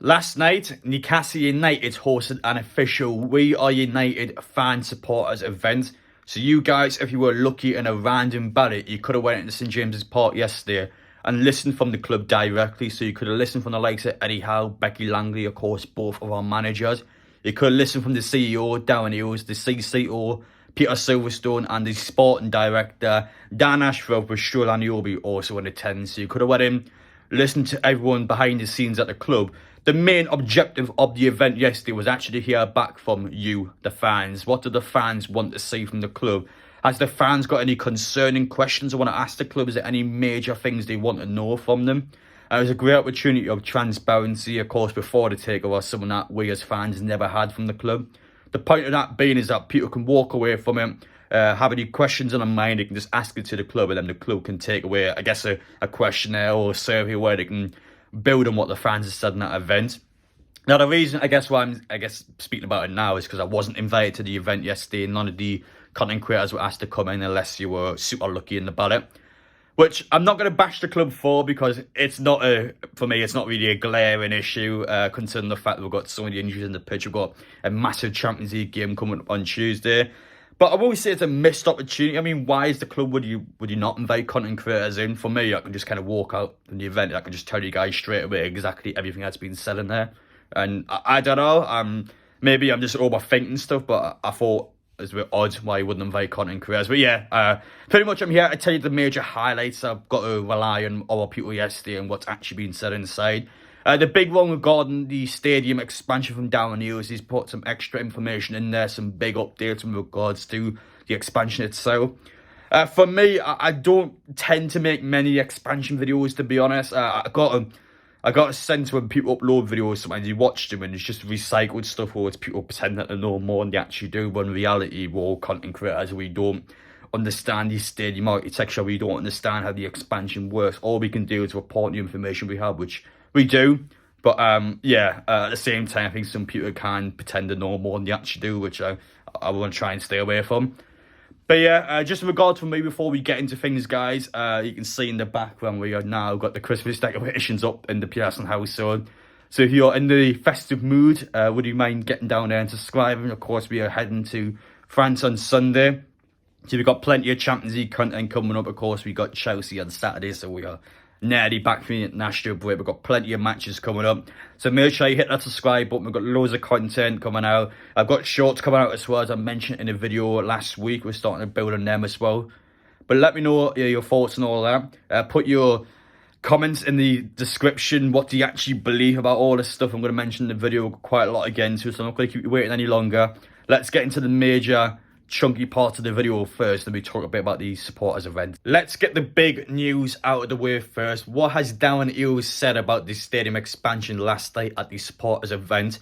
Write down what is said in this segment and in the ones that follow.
Last night, Newcastle United hosted an official We Are United fan supporters event. So you guys, if you were lucky in a random ballot, you could have went into St James's Park yesterday and listened from the club directly. So you could have listened from the likes of Eddie Howe, Becky Langley, of course, both of our managers. You could have listened from the CEO, Darren Eales, the CCO, Peter Silverstone, and the sporting director, Dan Ashford, with Stroll Aniobi also in attendance. So you could have went in, listened to everyone behind the scenes at the club. The main objective of the event yesterday was actually to hear back from you, the fans. What do the fans want to see from the club? Has the fans got any concerning questions they want to ask the club? Is there any major things they want to know from them? It was a great opportunity of transparency, of course, before the takeover, something that we as fans never had from the club. The point of that being is that people can walk away from it, have any questions on their mind, they can just ask it to the club, and then the club can take away, I guess, a questionnaire or a survey where they can build on what the fans have said in that event. Now, the reason, I guess, why I'm speaking about it now is because I wasn't invited to the event yesterday. None of the content creators were asked to come in unless you were super lucky in the ballot. Which I'm not going to bash the club for, because it's not for me, it's not really a glaring issue, considering the fact that we've got so many injuries in the pitch. We've got a massive Champions League game coming up on Tuesday. But I will say it's a missed opportunity. I mean, why is the club, would you not invite content creators in? For me, I can just kind of walk out from the event. I can just tell you guys straight away exactly everything that's been said in there. And I don't know, maybe I'm just overthinking stuff, but I thought it was a bit odd why you wouldn't invite content creators. But yeah, pretty much I'm here to tell you the major highlights. I've got to rely on other people yesterday and what's actually been said inside. The big one regarding the stadium expansion from Darren Eales, he's put some extra information in there, some big updates in regards to the expansion itself. For me, I don't tend to make many expansion videos, to be honest. I got a sense when people upload videos, sometimes you watch them and it's just recycled stuff, or it's people pretend that they know more than they actually do, when in reality, we're all content creators. We don't understand the stadium architecture, we don't understand how the expansion works. All we can do is report the information we have, which we do. But at the same time, I think some people can pretend to know more than they actually do, which I want to try and stay away from. But yeah, just in regards to me, before we get into things, guys, you can see in the background we have now got the Christmas decorations up in the Pearson household. So if you're in the festive mood, would you mind getting down there and subscribing? Of course, we are heading to France on Sunday. So we've got plenty of Champions League content coming up. Of course, we've got Chelsea on Saturday, so we are nearly back from the international break. We've got plenty of matches coming up, so make sure you hit that subscribe button. We've got loads of content coming out. I've got shorts coming out as well, as I mentioned in a video last week. We're starting to build on them as well. But let me know your thoughts and all that. Put your comments in the description. What do you actually believe about all this stuff I'm going to mention in the video? Quite a lot again, so I'm not going to keep you waiting any longer. Let's get into the major chunky part of the video first, then we talk a bit about the supporters event. Let's get the big news out of the way first. What has Darren Eales said about the stadium expansion last night at the supporters event?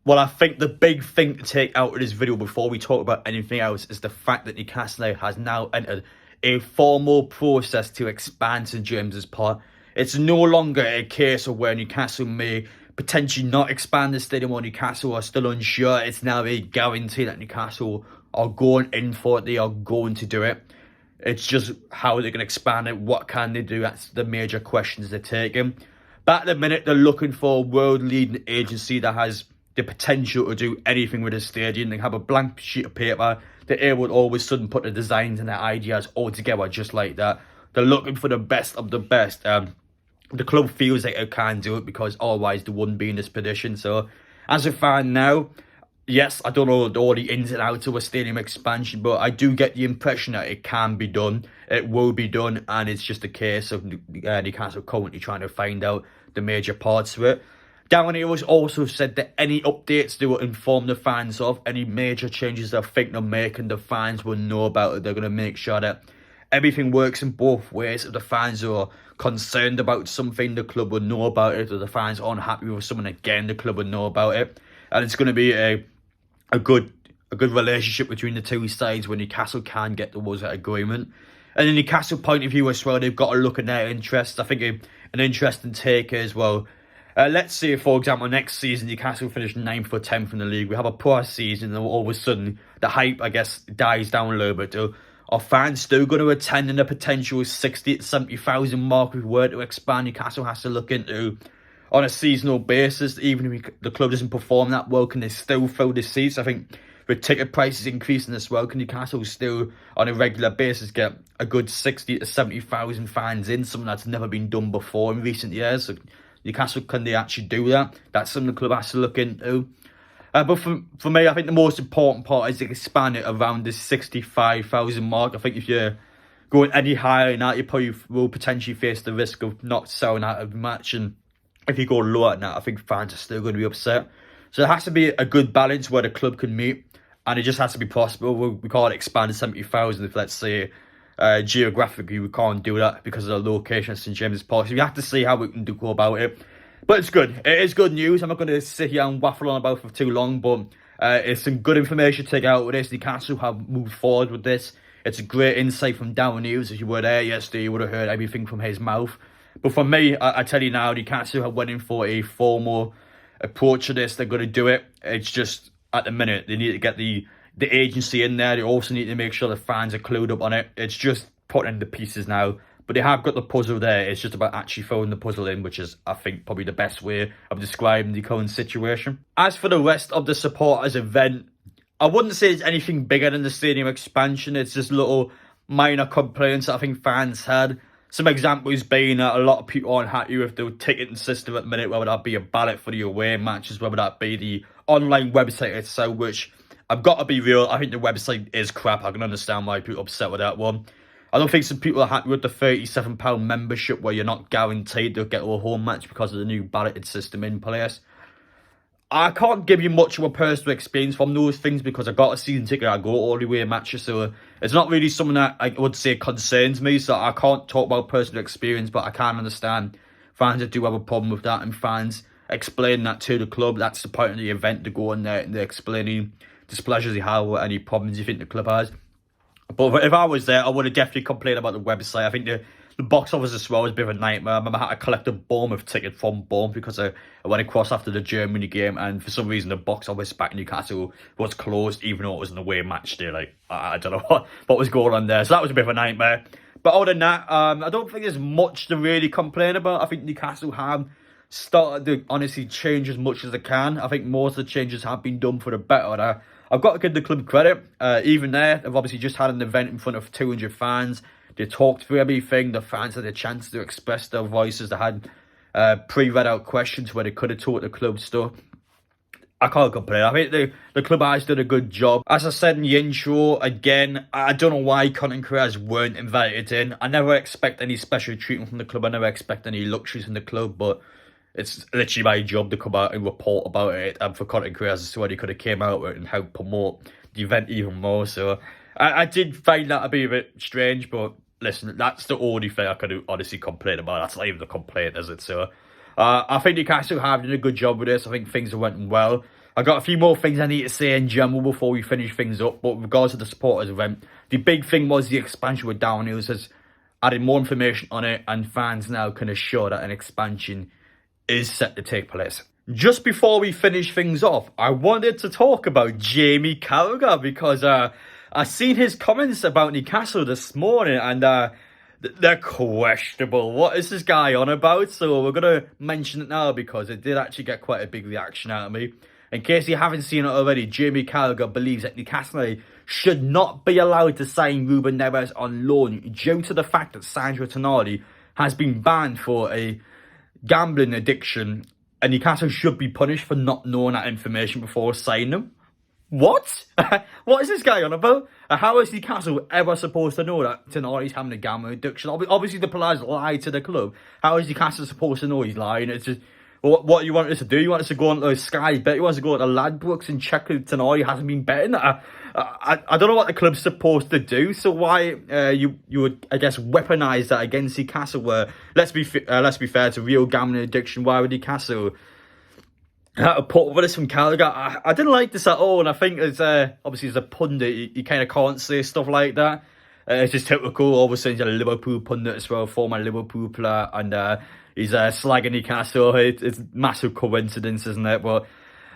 Well, I think the big thing to take out of this video before we talk about anything else is the fact that Newcastle has now entered a formal process to expand St James's Park. It's no longer a case of where Newcastle may potentially not expand the stadium, or Newcastle are still unsure. It's now a guarantee that Newcastle are going in for it. They are going to do it. It's just how they can expand it. What can they do? That's the major questions they're taking. But at the minute, they're looking for a world-leading agency that has the potential to do anything with the stadium. They have a blank sheet of paper. They're able to all of a sudden put the designs and the ideas all together just like that. They're looking for the best of the best. The club feels like they can do it, because otherwise they wouldn't be in this position. So as a fan now, yes, I don't know all the ins and outs of a stadium expansion, but I do get the impression that it can be done. It will be done, and it's just a case of Newcastle currently trying to find out the major parts of it. Darren Eales also said that any updates they will inform the fans of, any major changes they think they're making, the fans will know about it. They're going to make sure that everything works in both ways. If the fans are concerned about something, the club will know about it. If the fans aren't happy with something, again, the club will know about it. And it's going to be a good relationship between the two sides when Newcastle can get towards that agreement. And in Newcastle point of view as well, they've got to look at their interests. I think an interesting take as well. Let's say, for example, next season Newcastle finish 9th or 10th in the league. We have a poor season, and all of a sudden the hype, I guess, dies down a little bit. Are fans still going to attend in a potential 60,000 to 70,000 mark if we were to expand? Newcastle has to look into on a seasonal basis, even if the club doesn't perform that well, can they still fill the seats? I think with ticket prices increasing as well, can Newcastle still, on a regular basis, get a good 60 to 70,000 fans in, something that's never been done before in recent years? So Newcastle, can they actually do that? That's something the club has to look into. But for me, I think the most important part is to expand it around the 65,000 mark. I think if you're going any higher than that, you probably will potentially face the risk of not selling out of the match. And if you go lower than that, I think fans are still going to be upset. So there has to be a good balance where the club can meet. And it just has to be possible. We can't expand to 70,000 if, let's say, geographically we can't do that because of the location of St James's Park. So we have to see how we can go about it. But it's good. It is good news. I'm not going to sit here and waffle on about it for too long, but it's some good information to take out with this. Newcastle have moved forward with this. It's a great insight from Darren Eales. If you were there yesterday, you would have heard everything from his mouth. But for me, I tell you now, Newcastle are waiting for a formal approach to this. They're going to do it. It's just, at the minute, they need to get the agency in there. They also need to make sure the fans are clued up on it. It's just putting the pieces now. But they have got the puzzle there. It's just about actually throwing the puzzle in, which is, I think, probably the best way of describing the current situation. As for the rest of the supporters event, I wouldn't say it's anything bigger than the stadium expansion. It's just little minor complaints that I think fans had. Some examples being that a lot of people aren't happy with the ticketing system at the minute, whether that be a ballot for the away matches, whether that be the online website itself, which, I've got to be real, I think the website is crap. I can understand why people are upset with that one. I don't think some people are happy with the £37 membership where you're not guaranteed to get to a home match because of the new balloted system in place. I can't give you much of a personal experience from those things because I got a season ticket, I go all the way matches, so it's not really something that I would say concerns me, so I can't talk about personal experience, but I can understand fans that do have a problem with that, and fans explain that to the club. That's the point of the event, to go in there and they're explaining displeasures they have or any problems you think the club has. But if I was there, I would have definitely complained about the website. I think the box office as well was a bit of a nightmare. I remember I had to collect a Bournemouth ticket from Bournemouth because I went across after the Germany game, and for some reason the box office back in Newcastle was closed, even though it was an away match day. Like, I don't know what was going on there. So that was a bit of a nightmare. But other than that, I don't think there's much to really complain about. I think Newcastle have started to honestly change as much as they can. I think most of the changes have been done for the better. I've got to give the club credit. Even there, they've obviously just had an event in front of 200 fans. They talked through everything. The fans had a chance to express their voices. They had pre-read out questions where they could have taught the club stuff. I can't complain. I think the club has done a good job. As I said in the intro, again, I don't know why content creators weren't invited in. I never expect any special treatment from the club. I never expect any luxuries from the club, but it's literally my job to come out and report about it, and for content creators as well, they could have came out with it and help promote the event even more. So I did find that a bit strange, but listen, that's the only thing I could honestly complain about. That's not even a complaint, is it? So I think Newcastle have done a good job with this. I think things are went well. I got a few more things I need to say in general before we finish things up, but with regards to the supporters event, the big thing was the expansion with Darren Eales has added more information on it, and fans now can assure that an expansion is set to take place. Just before we finish things off, I wanted to talk about Jamie Carragher because I seen his comments about Newcastle this morning, and they're questionable. What is this guy on about? So we're going to mention it now because it did actually get quite a big reaction out of me. In case you haven't seen it already, Jamie Carragher believes that Newcastle should not be allowed to sign Ruben Neves on loan due to the fact that Sandro Tonali has been banned for a gambling addiction, and Newcastle should be punished for not knowing that information before signing him. What? What is this guy on about? How is Newcastle ever supposed to know that Tonali's having a gambling addiction? Obviously the players lied to the club. How is Newcastle supposed to know he's lying? It's just, what you want us to do? You want us to go on to Sky Bet? You want us to go to Ladbrokes and check if Tonali hasn't been betting? I don't know what the club's supposed to do. So why you would, I guess, weaponise that against Newcastle? Where let's be fair, it's a real gambling addiction. Why would Newcastle put with this from Carragher? I didn't like this at all, and I think as obviously as a pundit, you kind of can't say stuff like that. It's just typical. All of a sudden, you're a Liverpool pundit as well, former Liverpool player, and he's slagging Newcastle. It's massive coincidence, isn't it? But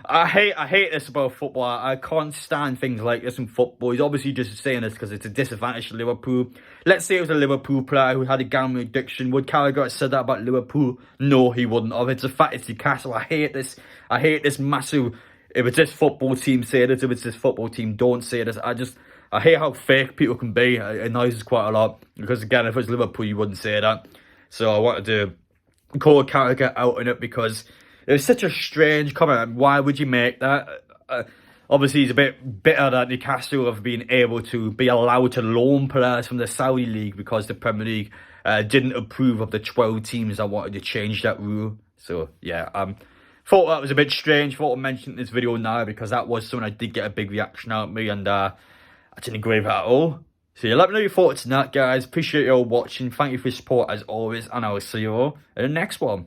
I hate this about football. I can't stand things like this in football. He's obviously just saying this because it's a disadvantage to Liverpool. Let's say it was a Liverpool player who had a gambling addiction. Would Carragher have said that about Liverpool? No, he wouldn't have. It's a fact. It's Newcastle. I hate this. I hate this massive. If it's this football team, say this. If it's this football team, don't say this. I hate how fake people can be. It annoys us quite a lot because again, if it was Liverpool, you wouldn't say that. So I wanted to call Carragher out on it because it was such a strange comment. Why would you make that? Obviously, he's a bit bitter that Newcastle have been able to be allowed to loan players from the Saudi League because the Premier League didn't approve of the 12 teams that wanted to change that rule. So, yeah, thought that was a bit strange. Thought I'd mention this video now because that was something I did get a big reaction out of me and I didn't agree with that at all. So yeah, let me know your thoughts on that, guys. Appreciate you all watching. Thank you for your support as always, and I will see you all in the next one.